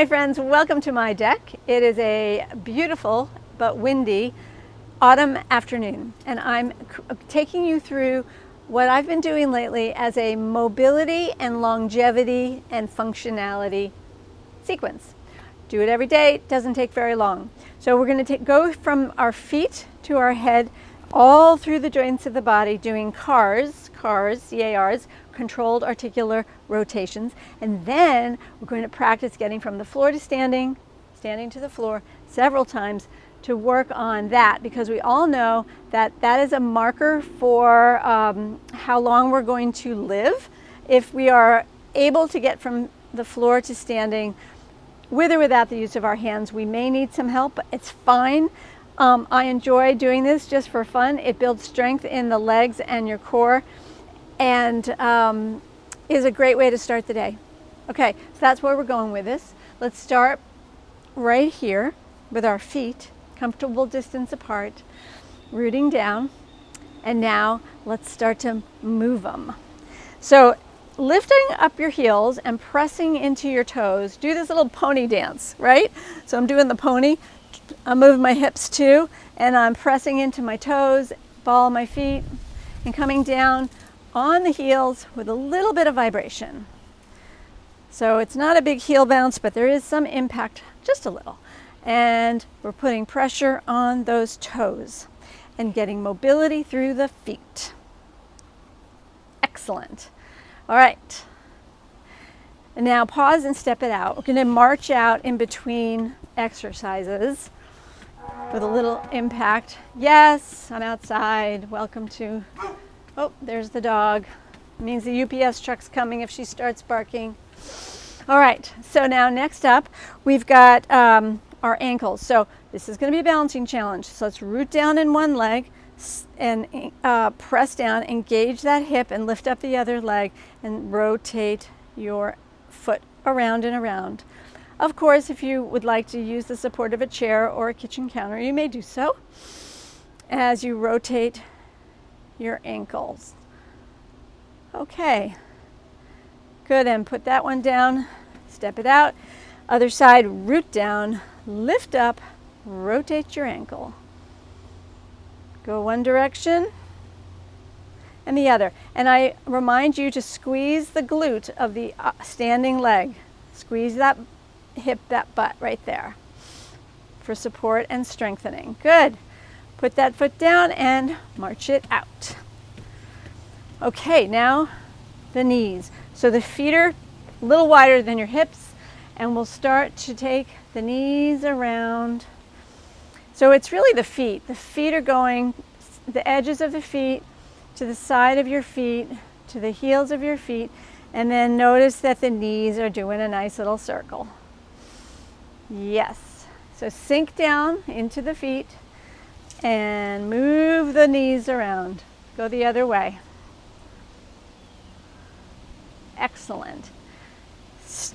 my friends, welcome to my deck. It is a beautiful but windy autumn afternoon, and I'm taking you through what I've been doing lately as a mobility and longevity and functionality sequence. Do it every day, it doesn't take very long. So we're going to go from our feet to our head, all through the joints of the body, doing CARs, C-A-Rs, controlled articular rotations. And then we're going to practice getting from the floor to standing, standing to the floor several times to work on that, because we all know that that is a marker for how long we're going to live. If we are able to get from the floor to standing with or without the use of our hands, we may need some help, but it's fine. I enjoy doing this just for fun. It builds strength in the legs and your core, and is a great way to start the day. Okay, so that's where we're going with this. Let's start right here with our feet, comfortable distance apart, rooting down, and now let's start to move them. So lifting up your heels and pressing into your toes, do this little pony dance, right? So I'm doing the pony. I'm moving my hips too, and I'm pressing into my toes, ball of my feet, and coming down on the heels with a little bit of vibration. So it's not a big heel bounce, but there is some impact, just a little. And we're putting pressure on those toes and getting mobility through the feet. Excellent. All right. And now pause and step it out. We're going to march out in between exercises with a little impact. Yes, I'm outside. Welcome to, oh, there's the dog. It means the UPS truck's coming if she starts barking. All right, so now next up, we've got our ankles. So this is going to be a balancing challenge. So let's root down in one leg and press down, engage that hip and lift up the other leg and rotate your foot around and around. Of course, if you would like to use the support of a chair or a kitchen counter, you may do so as you rotate your ankles. Okay, good, and put that one down, step it out. Other side, root down, lift up, rotate your ankle. Go one direction and the other. And I remind you to squeeze the glute of the standing leg. Squeeze that hip, that butt right there for support and strengthening. Good. Put that foot down and march it out. Okay, now the knees. So the feet are a little wider than your hips, and we'll start to take the knees around. So it's really the feet. The feet are going, the edges of the feet to the side of your feet, to the heels of your feet, and then notice that the knees are doing a nice little circle. Yes. So sink down into the feet and move the knees around. Go the other way. Excellent.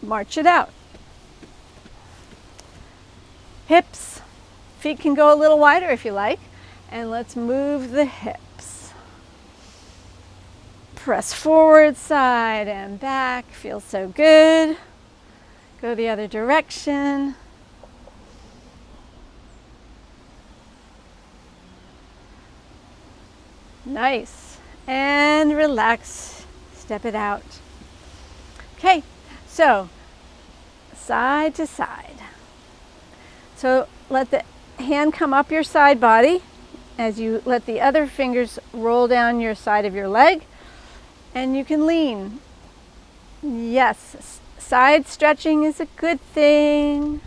March it out. Hips. Feet can go a little wider if you like. And let's move the hips. Press forward, side and back. Feels so good. Go the other direction. Nice. And relax. Step it out. Okay, so side to side. So let the hand come up your side body as you let the other fingers roll down your side of your leg, and you can lean. Yes, side stretching is a good thing.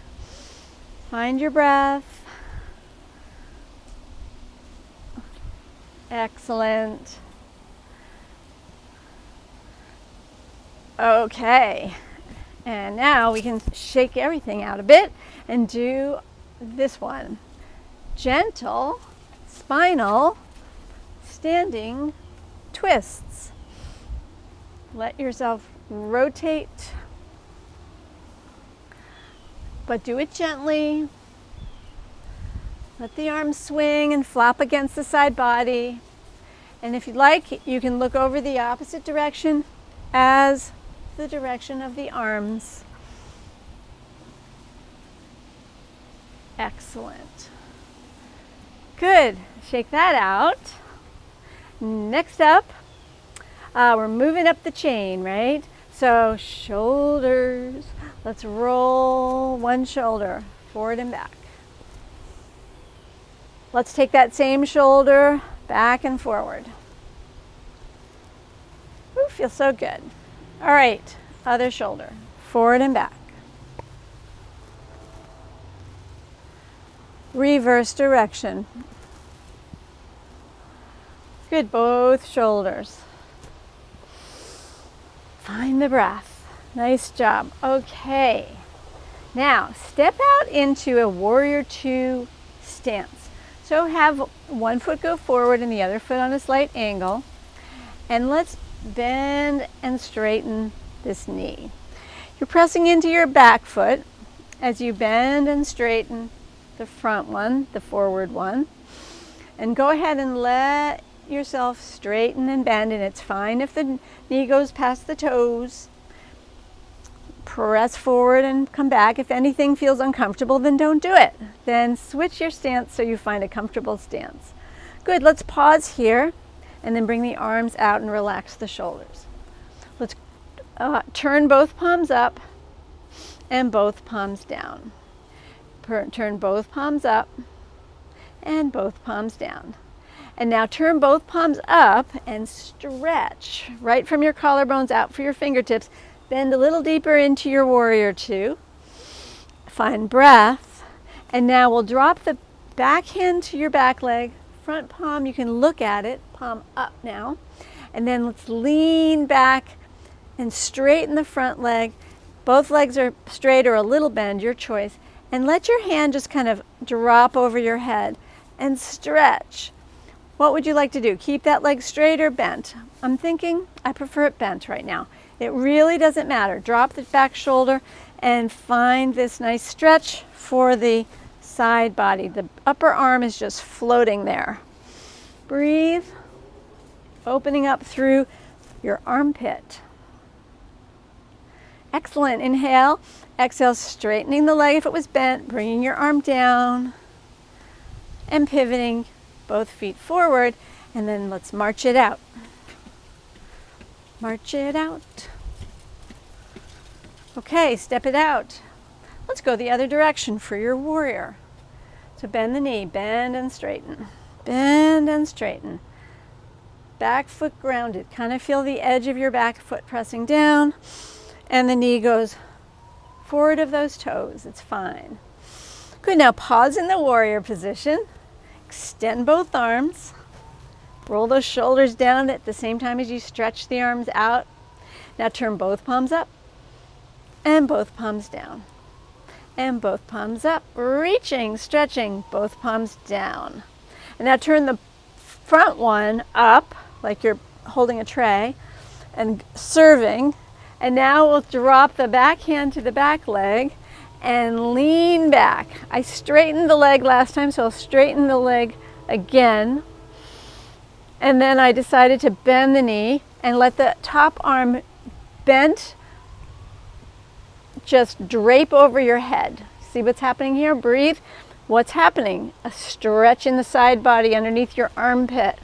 Find your breath. Excellent. Okay, and now we can shake everything out a bit and do this one. Gentle spinal standing twists. Let yourself rotate, but do it gently. Let the arms swing and flop against the side body. And if you'd like, you can look over the opposite direction as the direction of the arms. Excellent. Good. Shake that out. Next up, we're moving up the chain, right? So shoulders. Let's roll one shoulder forward and back. Let's take that same shoulder back and forward. Ooh, feels so good. All right, other shoulder, forward and back. Reverse direction. Good, both shoulders. Find the breath. Nice job. Okay, now step out into a warrior two stance. So have one foot go forward and the other foot on a slight angle. And let's bend and straighten this knee. You're pressing into your back foot as you bend and straighten the front one, the forward one. And go ahead and let yourself straighten and bend, and it's fine if the knee goes past the toes. Press forward and come back. If anything feels uncomfortable, then don't do it. Then switch your stance so you find a comfortable stance. Good, let's pause here and then bring the arms out and relax the shoulders. Let's turn both palms up and both palms down. Turn both palms up and both palms down. And now turn both palms up and stretch right from your collarbones out for your fingertips. Bend a little deeper into your warrior two. Find breath. And now we'll drop the back hand to your back leg. Front palm, you can look at it, palm up now. And then let's lean back and straighten the front leg. Both legs are straight or a little bend, your choice. And let your hand just kind of drop over your head and stretch. What would you like to do? Keep that leg straight or bent? I'm thinking I prefer it bent right now. It really doesn't matter. Drop the back shoulder and find this nice stretch for the side body. The upper arm is just floating there. Breathe, opening up through your armpit. Excellent. Inhale. Exhale, straightening the leg if it was bent, bringing your arm down and pivoting both feet forward, and then let's march it out. March it out. Okay, step it out. Let's go the other direction for your warrior. So bend the knee, bend and straighten. Bend and straighten. Back foot grounded. Kind of feel the edge of your back foot pressing down, and the knee goes forward of those toes. It's fine. Good, now pause in the warrior position. Extend both arms. Roll those shoulders down at the same time as you stretch the arms out. Now turn both palms up and both palms down. And both palms up, reaching, stretching, both palms down. And now turn the front one up like you're holding a tray and serving. And now we'll drop the back hand to the back leg and lean back. I straightened the leg last time, so I'll straighten the leg again. And then I decided to bend the knee and let the top arm bent just drape over your head. See what's happening here? Breathe. What's happening? A stretch in the side body underneath your armpit.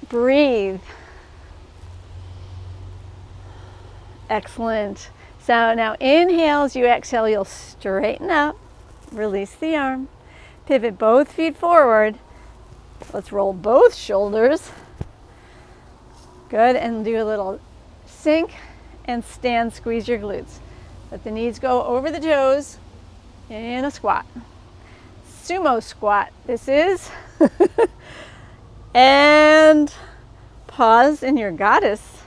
Breathe. Excellent. So now inhale, as you exhale, you'll straighten up, release the arm, pivot both feet forward. Let's roll both shoulders. Good, and do a little sink and stand, squeeze your glutes. Let the knees go over the toes in a squat. Sumo squat, this is. And pause in your goddess.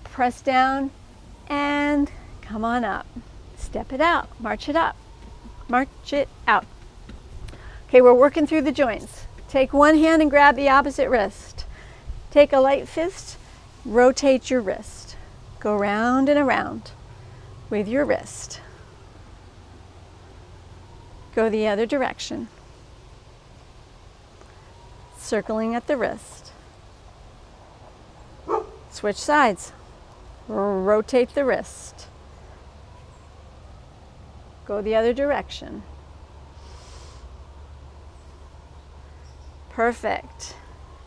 Press down and come on up. Step it out, march it up, march it out. Okay, we're working through the joints. Take one hand and grab the opposite wrist. Take a light fist, rotate your wrist. Go round and around with your wrist. Go the other direction. Circling at the wrist. Switch sides. Rotate the wrist. Go the other direction. Perfect.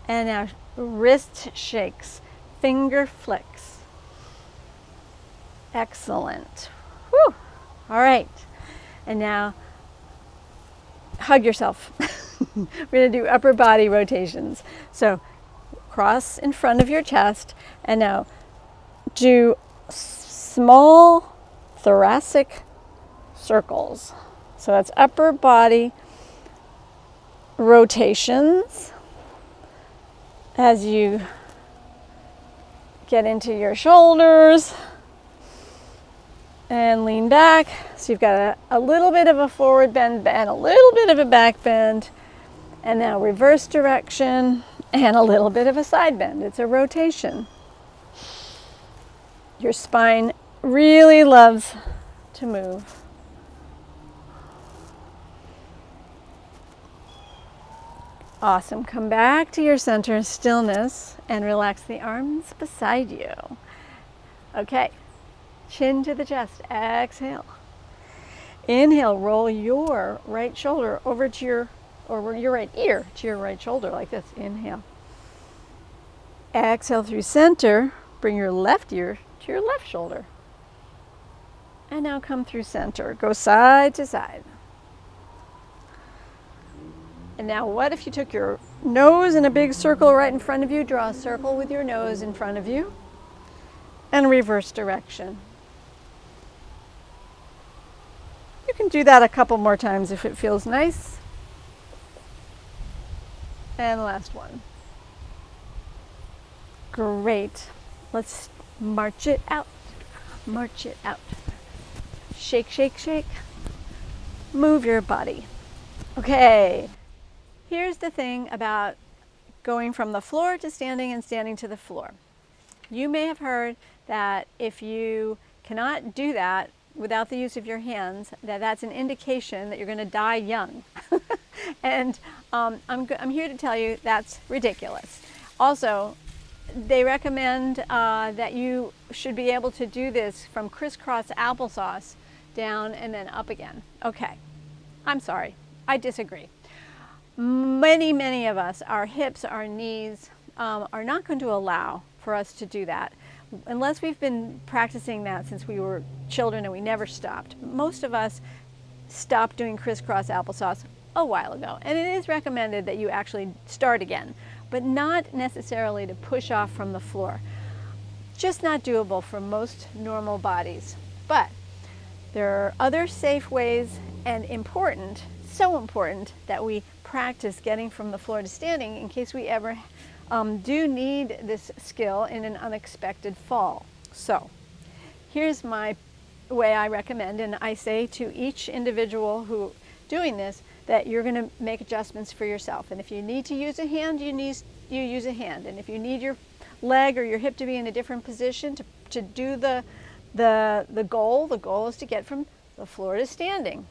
And now wrist shakes, finger flicks. Excellent. Whew. All right. And now hug yourself. We're going to do upper body rotations. So cross in front of your chest, and now do small thoracic circles. So that's upper body rotations as you get into your shoulders and lean back. So you've got a little bit of a forward bend and a little bit of a back bend, and now reverse direction and a little bit of a side bend. It's a rotation. Your spine really loves to move. Awesome. Come back to your center, stillness, and relax the arms beside you. Okay. Chin to the chest. Exhale. Inhale. Roll your right shoulder over to your right ear to your right shoulder like this. Inhale. Exhale through center. Bring your left ear to your left shoulder. And now come through center. Go side to side. And now what if you took your nose in a big circle right in front of you? Draw a circle with your nose in front of you. And reverse direction. You can do that a couple more times if it feels nice. And last one. Great. Let's march it out. March it out. Shake, shake, shake. Move your body. Okay. Here's the thing about going from the floor to standing and standing to the floor. You may have heard that if you cannot do that without the use of your hands, that's an indication that you're going to die young. And I'm here to tell you that's ridiculous. Also, they recommend that you should be able to do this from crisscross applesauce down and then up again. Okay, I'm sorry, I disagree. Many of us, our hips, our knees are not going to allow for us to do that unless we've been practicing that since we were children and we never stopped. Most of us stopped doing crisscross applesauce a while ago, and it is recommended that you actually start again, but not necessarily to push off from the floor. Just not doable for most normal bodies. But there are other safe ways, and important, so important, that we practice getting from the floor to standing in case we ever do need this skill in an unexpected fall. So here's my way I recommend, and I say to each individual who doing this that you're going to make adjustments for yourself. And if you need to use a hand, you use a hand. And if you need your leg or your hip to be in a different position to do the goal is to get from the floor to standing.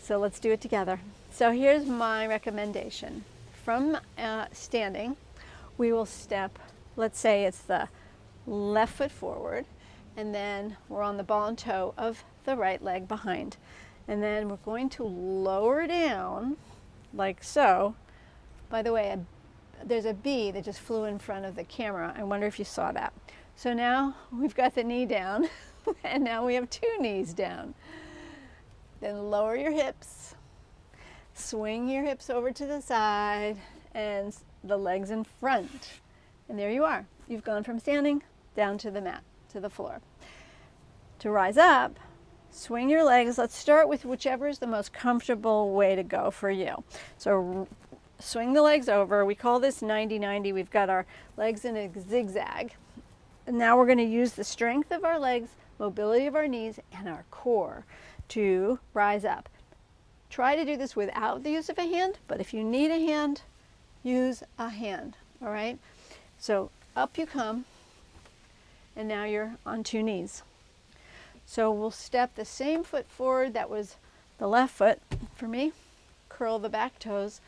So let's do it together. So here's my recommendation. From standing, we will step, let's say it's the left foot forward, and then we're on the ball and toe of the right leg behind. And then we're going to lower down like so. By the way, there's a bee that just flew in front of the camera. I wonder if you saw that. So now we've got the knee down, and now we have two knees down. Then lower your hips, swing your hips over to the side, and the legs in front. And there you are. You've gone from standing down to the mat, to the floor. To rise up, swing your legs. Let's start with whichever is the most comfortable way to go for you. So swing the legs over. We call this 90-90. We've got our legs in a zigzag. And now we're going to use the strength of our legs, mobility of our knees, and our core to rise up. Try to do this without the use of a hand, but if you need a hand, use a hand, all right? So up you come, and now you're on two knees. So we'll step the same foot forward that was the left foot for me. Curl the back toes,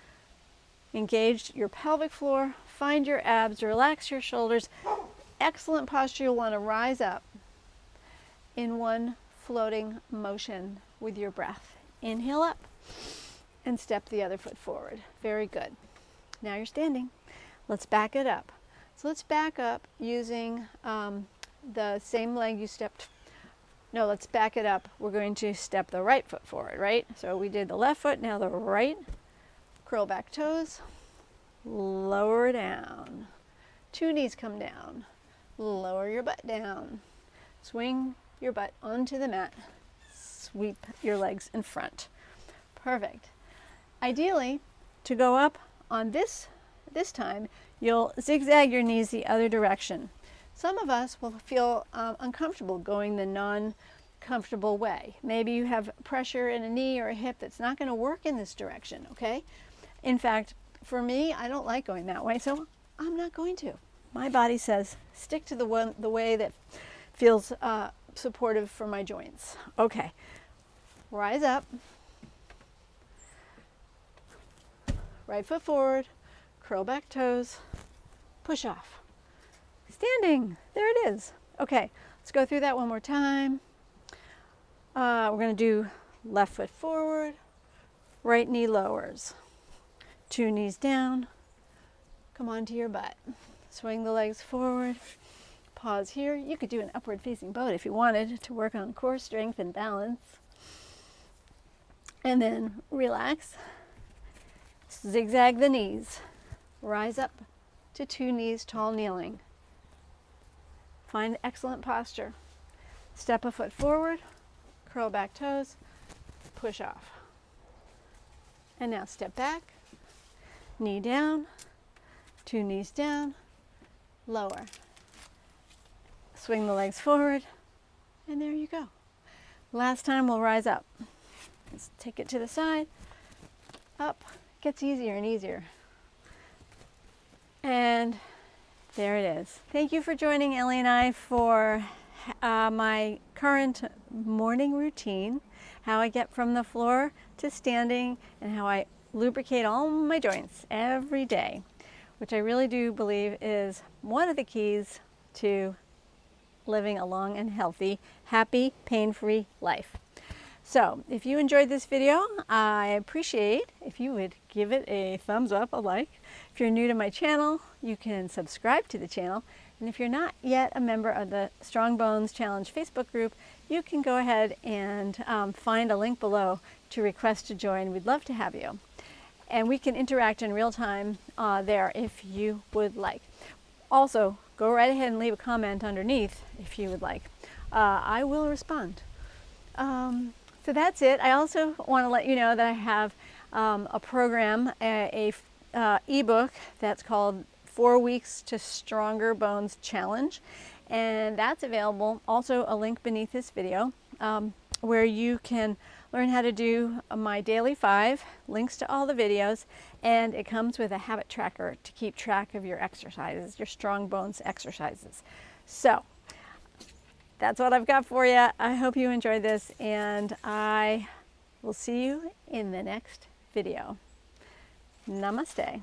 engage your pelvic floor, find your abs, relax your shoulders. Excellent posture. You'll want to rise up in one floating motion with your breath. Inhale up and step the other foot forward. Very good. Now you're standing. Let's back it up. So let's back up using the same leg you stepped. No, let's back it up. We're going to step the right foot forward, right? So we did the left foot, now the right. Curl back toes, lower down. 2 knees come down. Lower your butt down. Swing your butt onto the mat. Sweep your legs in front. Perfect. Ideally, to go up on this time, you'll zigzag your knees the other direction. Some of us will feel uncomfortable going the non-comfortable way. Maybe you have pressure in a knee or a hip that's not going to work in this direction, okay? In fact, for me, I don't like going that way, so I'm not going to. My body says, stick to the way that feels supportive for my joints. Okay, rise up. Right foot forward, curl back toes, push off. Standing, there it is. Okay, let's go through that one more time. We're going to do left foot forward, right knee lowers. 2 knees down, come onto your butt. Swing the legs forward, pause here. You could do an upward facing boat if you wanted to work on core strength and balance. And then relax, zigzag the knees, rise up to 2 knees tall kneeling. Find excellent posture. Step a foot forward, curl back toes, push off. And now step back, knee down, 2 knees down, lower. Swing the legs forward, and there you go. Last time we'll rise up. Let's take it to the side, up, gets easier and easier. And there it is. Thank you for joining Ellie and I for my current morning routine, how I get from the floor to standing, and how I lubricate all my joints every day, which I really do believe is one of the keys to living a long and healthy, happy, pain-free life. So if you enjoyed this video, I appreciate if you would give it a thumbs up, a like. If you're new to my channel, you can subscribe to the channel. And if you're not yet a member of the Strong Bones Challenge Facebook group, you can go ahead and find a link below to request to join. We'd love to have you. And we can interact in real time there if you would like. Also, go right ahead and leave a comment underneath if you would like. I will respond. So that's it. I also want to let you know that I have a program, a ebook that's called 4 Weeks to Stronger Bones Challenge, and that's available. Also a link beneath this video where you can learn how to do my daily 5, links to all the videos, and it comes with a habit tracker to keep track of your exercises, your strong bones exercises. So that's what I've got for you. I hope you enjoyed this, and I will see you in the next video. Namaste.